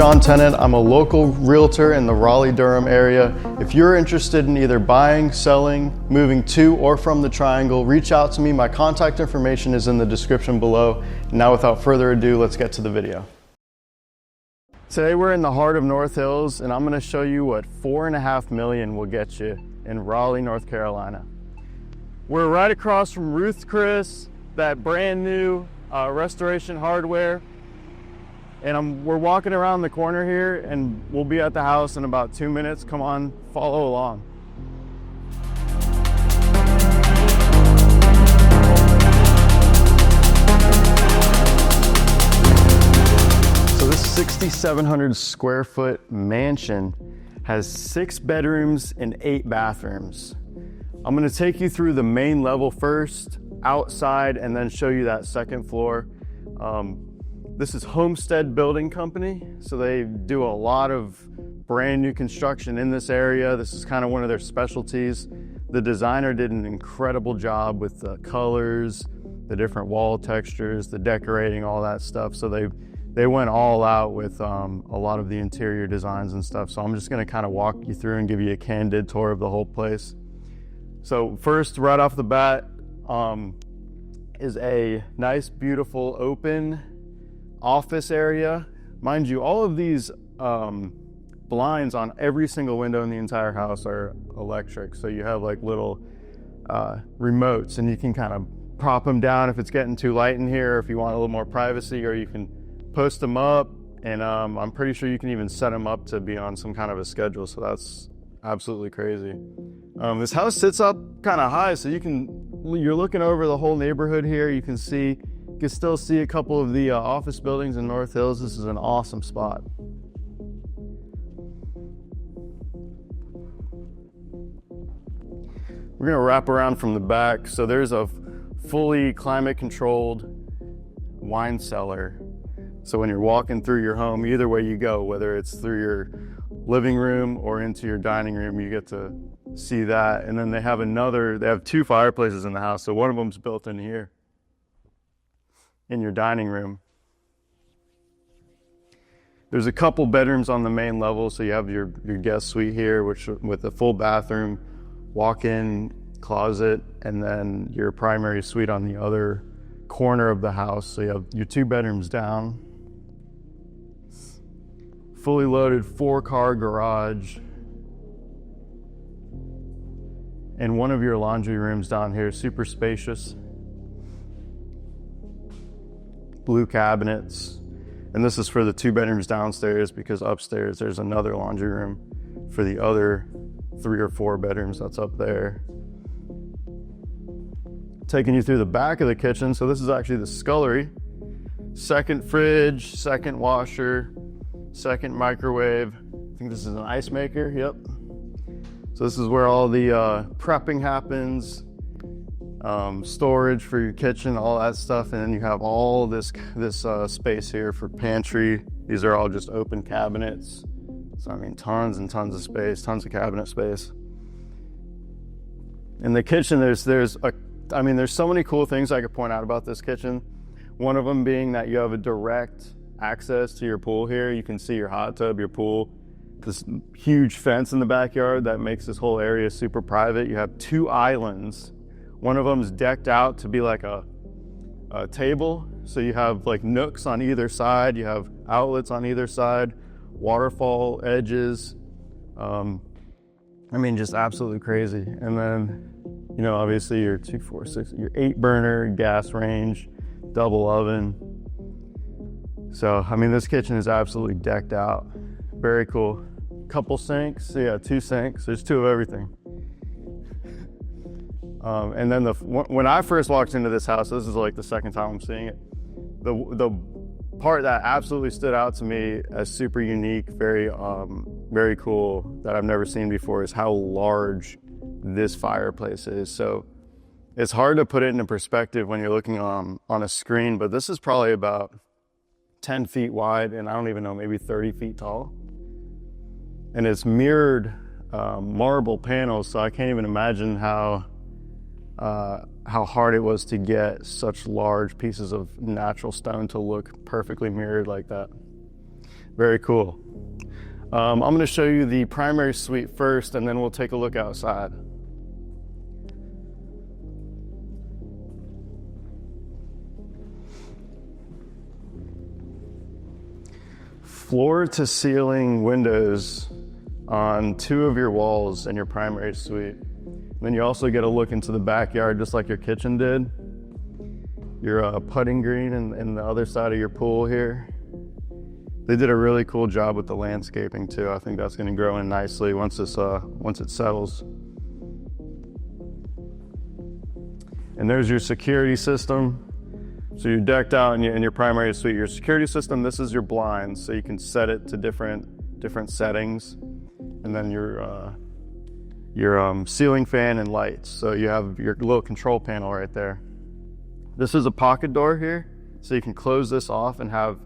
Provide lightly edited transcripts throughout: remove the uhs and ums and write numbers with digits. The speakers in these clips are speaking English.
Jon Tennant. I'm a local realtor in the Raleigh-Durham area. If you're interested in either buying, selling, moving to or from the Triangle, reach out to me. My contact information is in the description below. Now without further ado, let's get to the video. Today we're in the heart of North Hills and I'm going to show you what $4.5 million will get you in Raleigh, North Carolina. We're right across from Ruth Chris, that brand new restoration hardware. And we're walking around the corner here and we'll be at the house in about 2 minutes. Come on, follow along. So this 6,700 square foot mansion has 6 bedrooms and 8 bathrooms. I'm gonna take you through the main level first, outside, and then show you that second floor. This is Homestead Building Company, so they do a lot of brand new construction in this area. This is kind of one of their specialties. The designer did an incredible job with the colors, the different wall textures, the decorating, all that stuff. So they went all out with a lot of the interior designs and stuff. So I'm just gonna kind of walk you through and give you a candid tour of the whole place. So first, right off the bat, is a nice, beautiful, open office area. Mind you, all of these blinds on every single window in the entire house are electric. So you have like little remotes and you can kind of prop them down if it's getting too light in here, if you want a little more privacy, or you can post them up. And I'm pretty sure you can even set them up to be on some kind of a schedule. So that's absolutely crazy. This house sits up kind of high, so you're looking over the whole neighborhood here. You can still see a couple of the office buildings in North Hills. This is an awesome spot. We're gonna wrap around from the back. So there's a fully climate controlled wine cellar. So when you're walking through your home, either way you go, whether it's through your living room or into your dining room, you get to see that. And then they have 2 fireplaces in the house. So one of them's built in here, in your dining room. There's a couple bedrooms on the main level. So you have your guest suite here, which with a full bathroom, walk-in closet, and then your primary suite on the other corner of the house. So you have your 2 bedrooms down. Fully loaded 4-car garage. And one of your laundry rooms down here, super spacious. Blue cabinets. And this is for the 2 bedrooms downstairs, because upstairs there's another laundry room for the other 3 or 4 bedrooms that's up there. Taking you through the back of the kitchen. So this is actually the scullery. 2nd fridge, 2nd washer, 2nd microwave. I think this is an ice maker, yep. So this is where all the prepping happens, storage for your kitchen, all that stuff. And then you have all this space here for pantry. These are all just open cabinets. So I mean, tons and tons of space, tons of cabinet space. In the kitchen, there's so many cool things I could point out about this kitchen. One of them being that you have a direct access to your pool here. You can see your hot tub, your pool, this huge fence in the backyard that makes this whole area super private. You have 2 islands. One of them is decked out to be like a table. So you have like nooks on either side. You have outlets on either side, waterfall edges. I mean, just absolutely crazy. And then, you know, obviously your 2, 4, 6, your 8 burner gas range, double oven. So, I mean, this kitchen is absolutely decked out. Very cool. Couple sinks, so yeah, 2 sinks. There's 2 of everything. And then when I first walked into this house, this is like the 2nd time I'm seeing it. The part that absolutely stood out to me as super unique, very cool, that I've never seen before, is how large this fireplace is. So it's hard to put it into perspective when you're looking on a screen, but this is probably about 10 feet wide, and I don't even know, maybe 30 feet tall. And it's mirrored marble panels, so I can't even imagine how hard it was to get such large pieces of natural stone to look perfectly mirrored like that. Very cool. I'm going to show you the primary suite first, and then we'll take a look outside. Floor to ceiling windows on 2 of your walls in your primary suite. Then you also get a look into the backyard just like your kitchen did. Your putting green and the other side of your pool here. They did a really cool job with the landscaping too. I think that's going to grow in nicely once it settles. And there's your security system. So you're decked out in your primary suite. Your security system, this is your blinds, so you can set it to different settings. And then your ceiling fan and lights. So you have your little control panel right there. This is a pocket door here, so you can close this off and have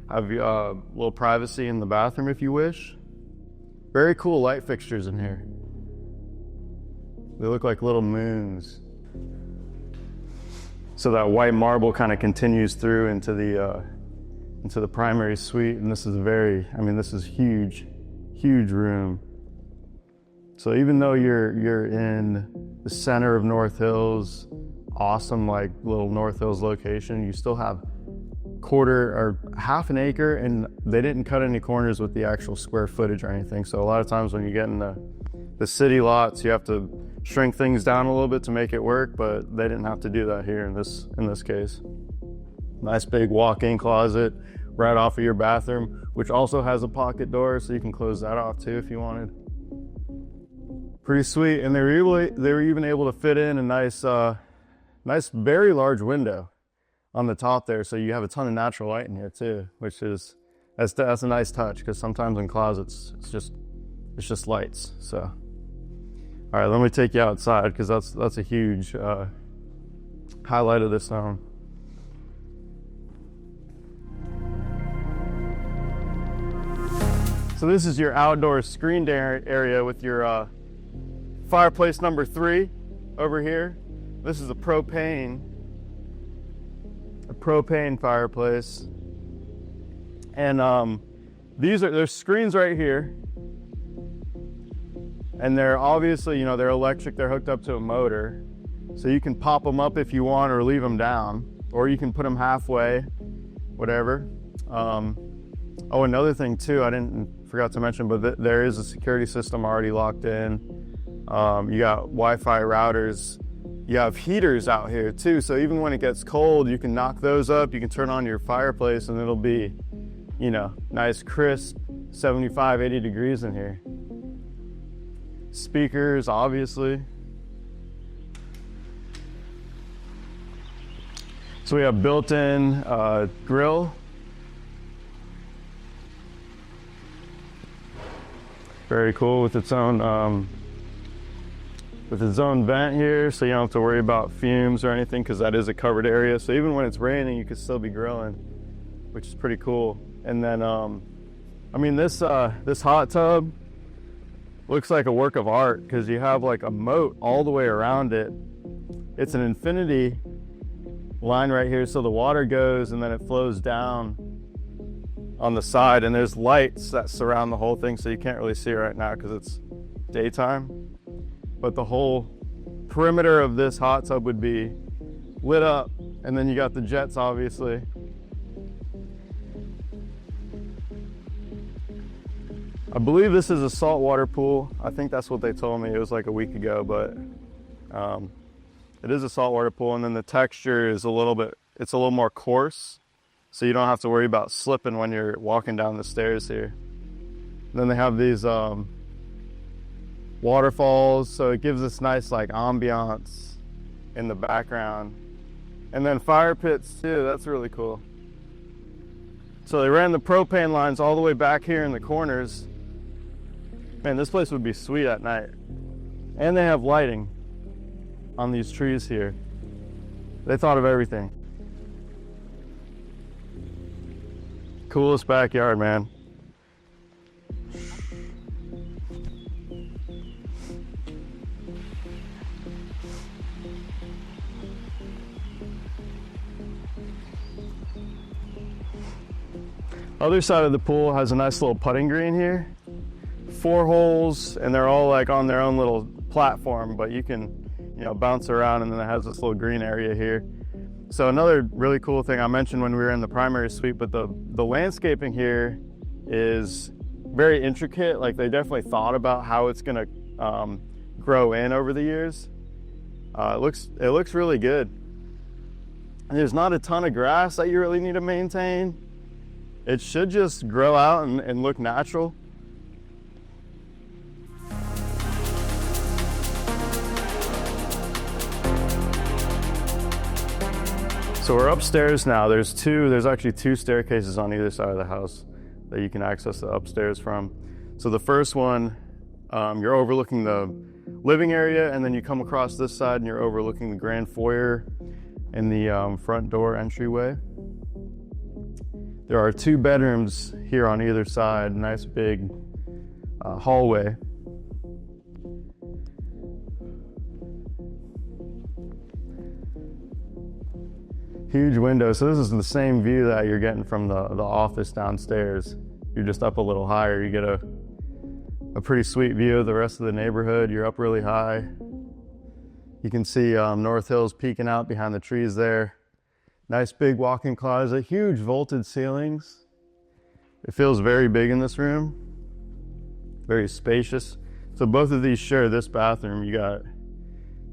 a little privacy in the bathroom if you wish. Very cool light fixtures in here. They look like little moons. So that white marble kind of continues through into the primary suite, and this is huge room. So even though you're in the center of North Hills, awesome like little North Hills location, you still have half an acre, and they didn't cut any corners with the actual square footage or anything. So a lot of times when you get in the city lots, you have to shrink things down a little bit to make it work, but they didn't have to do that here in this case. Nice big walk-in closet right off of your bathroom, which also has a pocket door, so you can close that off too if you wanted. Pretty sweet. And they were even able to fit in a nice very large window on the top there, so you have a ton of natural light in here too, which is that's a nice touch, because sometimes in closets it's just lights. So all right, let me take you outside, because that's a huge highlight of this home. So this is your outdoor screened area with your fireplace number 3 over here. This is a propane fireplace, and there's screens right here, and they're obviously, they're electric, they're hooked up to a motor, so you can pop them up if you want or leave them down, or you can put them halfway, whatever. Oh, another thing too, forgot to mention, but there is a security system already locked in. You got Wi-Fi routers. You have heaters out here too, so even when it gets cold, you can knock those up, you can turn on your fireplace, and it'll be, nice crisp 75, 80 degrees in here. Speakers, obviously. So we have built-in grill. Very cool, with its own vent here, so you don't have to worry about fumes or anything, because that is a covered area. So even when it's raining, you can still be grilling, which is pretty cool. And then, this hot tub looks like a work of art, because you have like a moat all the way around it. It's an infinity line right here, so the water goes and then it flows down on the side, and there's lights that surround the whole thing, so you can't really see it right now because it's daytime. But the whole perimeter of this hot tub would be lit up, and then you got the jets, obviously. I believe this is a saltwater pool. I think that's what they told me. It was like a week ago, but it is a saltwater pool, and then the texture is a little more coarse, so you don't have to worry about slipping when you're walking down the stairs here. And then they have these waterfalls, so it gives this nice like ambiance in the background. And then fire pits too, that's really cool. So they ran the propane lines all the way back here in the corners. Man, this place would be sweet at night. And they have lighting on these trees here. They thought of everything. Coolest backyard, man. Other side of the pool has a nice little putting green here. 4 holes, and they're all like on their own little platform, but you can, you know, bounce around, and then it has this little green area here. So another really cool thing I mentioned when we were in the primary suite, but the landscaping here is very intricate. Like, they definitely thought about how it's gonna grow in over the years. It looks really good. And there's not a ton of grass that you really need to maintain. It should just grow out and look natural. So we're upstairs now. There's actually 2 staircases on either side of the house that you can access the upstairs from. So the first one, you're overlooking the living area, and then you come across this side and you're overlooking the grand foyer and the front door entryway. There are 2 bedrooms here on either side, nice big hallway. Huge window. So this is the same view that you're getting from the office downstairs. You're just up a little higher. You get a pretty sweet view of the rest of the neighborhood. You're up really high. You can see North Hills peeking out behind the trees there. Nice big walk-in closet, huge vaulted ceilings. It feels very big in this room, very spacious. So both of these share this bathroom. You got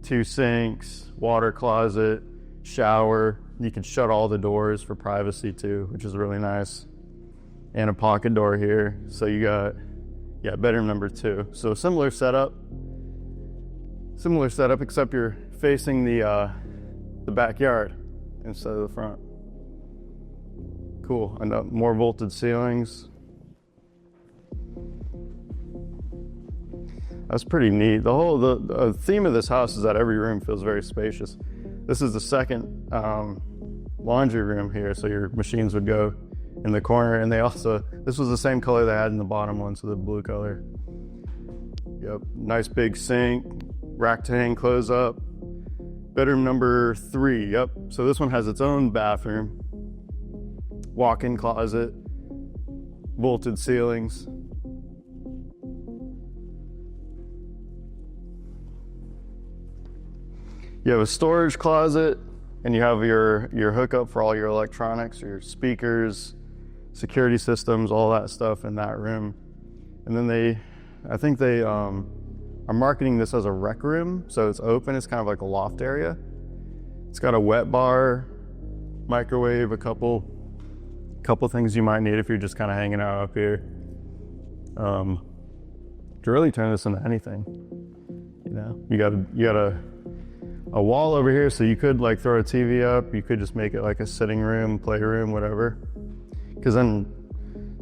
2 sinks, water closet, shower. You can shut all the doors for privacy too, which is really nice. And a pocket door here. So you got, yeah, bedroom number 2. So similar setup except you're facing the backyard instead of the front. Cool. And more vaulted ceilings. That's pretty neat. The theme of this house is that every room feels very spacious. This is the second laundry room here, so your machines would go in the corner, and this was the same color they had in the bottom one, so the blue color. Yep, nice big sink, rack to hang clothes up. Bedroom number 3, yep. So this one has its own bathroom, walk-in closet, vaulted ceilings. You have a storage closet, and you have your hookup for all your electronics, your speakers, security systems, all that stuff in that room. And then I think they are marketing this as a rec room, so it's open. It's kind of like a loft area. It's got a wet bar, microwave, a couple things you might need if you're just kind of hanging out up here. To really turn this into anything, you know, you got a wall over here, so you could like throw a TV up. You could just make it like a sitting room, playroom, whatever. Because then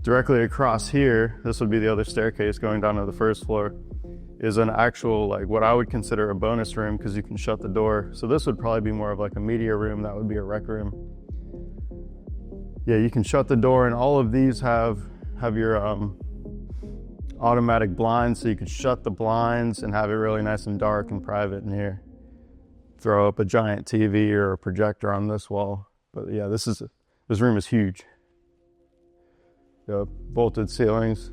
directly across here, this would be the other staircase going down to the first floor, is an actual, like, what I would consider a bonus room, because you can shut the door. So this would probably be more of like a media room. That would be a rec room. Yeah, you can shut the door, and all of these have your automatic blinds, so you could shut the blinds and have it really nice and dark and private in here. Throw up a giant TV or a projector on this wall. But yeah, this room is huge. Yep, vaulted ceilings.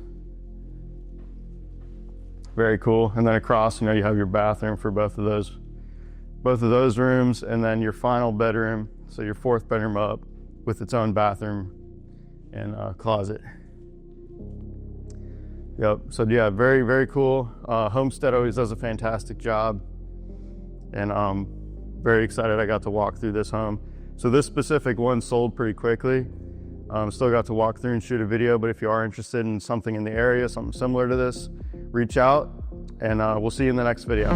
Very cool. And then across, you know, you have your bathroom for both of those rooms, and then your final bedroom, so your 4th bedroom up, with its own bathroom and closet. Yep. So yeah, very, very cool. Homestead always does a fantastic job, and very excited I got to walk through this home. So this specific one sold pretty quickly. Still got to walk through and shoot a video, but if you are interested in something in the area, something similar to this, reach out, and we'll see you in the next video.